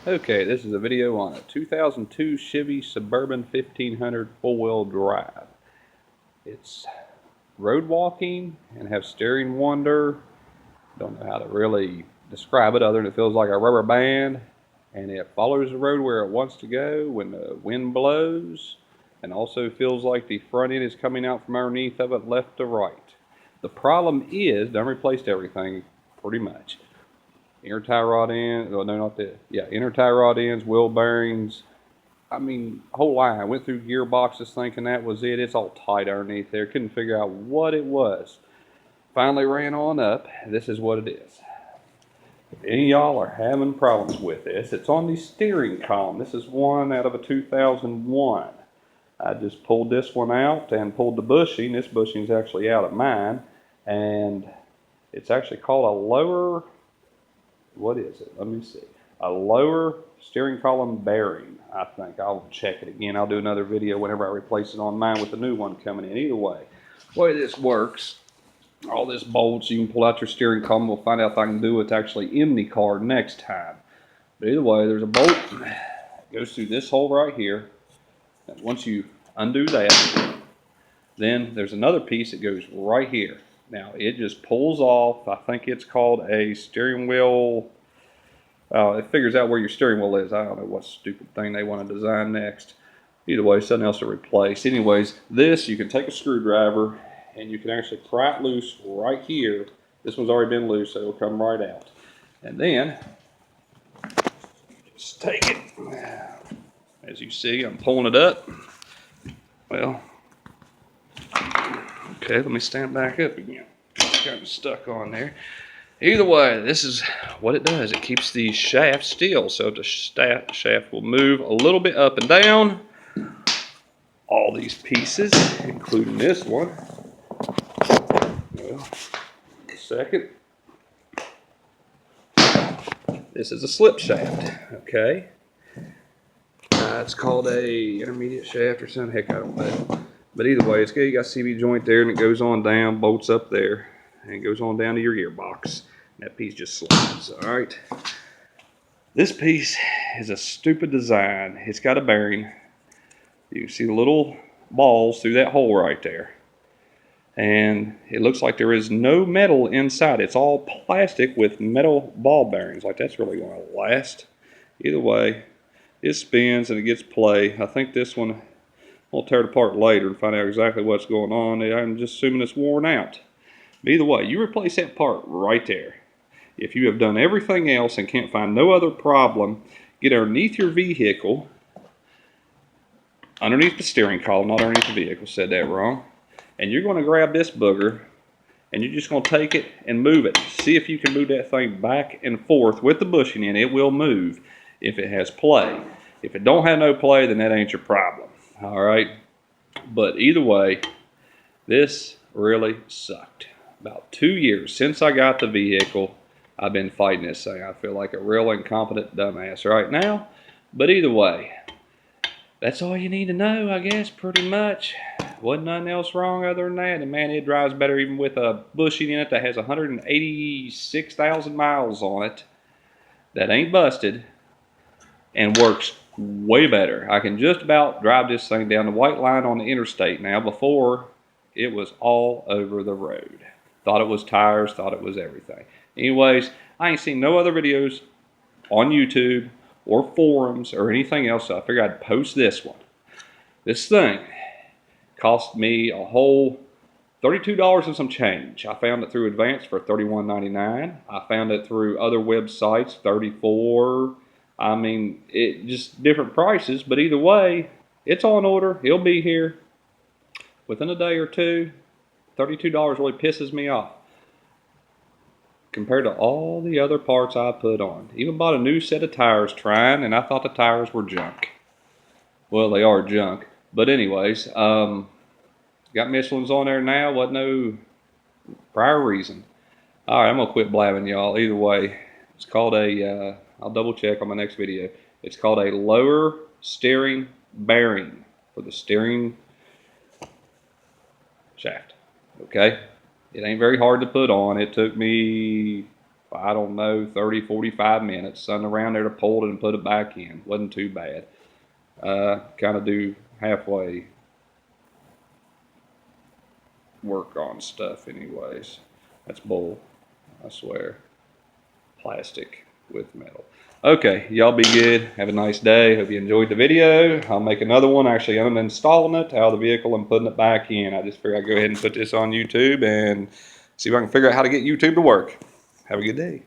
Okay, this is a video on a 2002 Chevy Suburban 1500 four-wheel drive. It's road walking and have steering wonder. Don't know how to really describe it other than it feels like a rubber band, and it follows the road where it wants to go when the wind blows, and also feels like the front end is coming out from underneath of it left to right. The problem is, done replaced everything pretty much. Inner tie rod ends, well, no, not that. Yeah, inner tie rod ends, wheel bearings. I mean, whole line. I went through gearboxes thinking that was it. It's all tight underneath there. Couldn't figure out what it was. Finally ran on up. This is what it is. If any of y'all are having problems with this, it's on the steering column. This is one out of a 2001. I just pulled this one out and pulled the bushing. This bushing is actually out of mine. And it's actually called a lower, what is it? Let me see. A lower steering column bearing, I think. I'll check it again. I'll do another video whenever I replace it on mine with the new one coming in. Either way, the way this works, all this bolts, you can pull out your steering column. We'll find out if I can do what's actually in the car next time. But either way, there's a bolt that goes through this hole right here. And once you undo that, then there's another piece that goes right here. Now, it just pulls off. I think it's called a steering wheel. It figures out where your steering wheel is. I don't know what stupid thing they want to design next. Either way, something else to replace. Anyways, this, you can take a screwdriver and you can actually pry it loose right here. This one's already been loose, so it'll come right out. And then, just take it. As you see, I'm pulling it up. Well, okay, let me stand back up again. It's kind of stuck on there. Either way, this is what it does. It keeps the shaft still, so the shaft will move a little bit up and down. All these pieces, including this one. Well, second. This is a slip shaft, okay? It's called a intermediate shaft or something. Heck, I don't know. But either way, it's good. You got a CV joint there, and it goes on down, bolts up there, and it goes on down to your gearbox. And that piece just slides, all right? This piece is a stupid design. It's got a bearing. You see the little balls through that hole right there. And it looks like there is no metal inside. It's all plastic with metal ball bearings. Like, that's really going to last. Either way, it spins and it gets play. I think this one, I'll tear it apart later and find out exactly what's going on. I'm just assuming it's worn out. But either way, you replace that part right there. If you have done everything else and can't find no other problem, get underneath your vehicle, underneath the steering column, not underneath the vehicle, said that wrong. And you're going to grab this booger, and you're just going to take it and move it. See if you can move that thing back and forth with the bushing in. It will move if it has play. If it don't have no play, then that ain't your problem. All right? But either way, this really sucked. About 2 years since I got the vehicle, I've been fighting this thing. I feel like a real incompetent dumbass right now. But either way, that's all you need to know, I guess, pretty much. Wasn't nothing else wrong other than that. And man, it drives better even with a bushing in it that has 186,000 miles on it. That ain't busted. And works way better. I can just about drive this thing down the white line on the interstate now. Before, it was all over the road. Thought it was tires, thought it was everything. Anyways, I ain't seen no other videos on YouTube or forums or anything else, so I figured I'd post this one. This thing cost me a whole $32 and some change. I found it through Advance for $31.99. I found it through other websites, $34. I mean, it just different prices, but either way, it's on order. It'll be here within a day or two. $32 really pisses me off compared to all the other parts I put on. Even bought a new set of tires trying, and I thought the tires were junk. Well, they are junk. But anyways, got Michelin's on there now. Wasn't no prior reason. All right, I'm going to quit blabbing, y'all. Either way, it's called a, I'll double check on my next video. It's called a lower steering bearing for the steering shaft. Okay? It ain't very hard to put on. It took me I don't know, 30, 45 minutes. Sitting around there to pull it and put it back in. Wasn't too bad. Kind of do halfway work on stuff anyways. That's bull, I swear. Plastic with metal. Okay, y'all be good. Have a nice day. Hope you enjoyed the video. I'll make another one actually uninstalling it out of the vehicle and putting it back in. I just figured I'd go ahead and put this on YouTube and see if I can figure out how to get YouTube to work. Have a good day.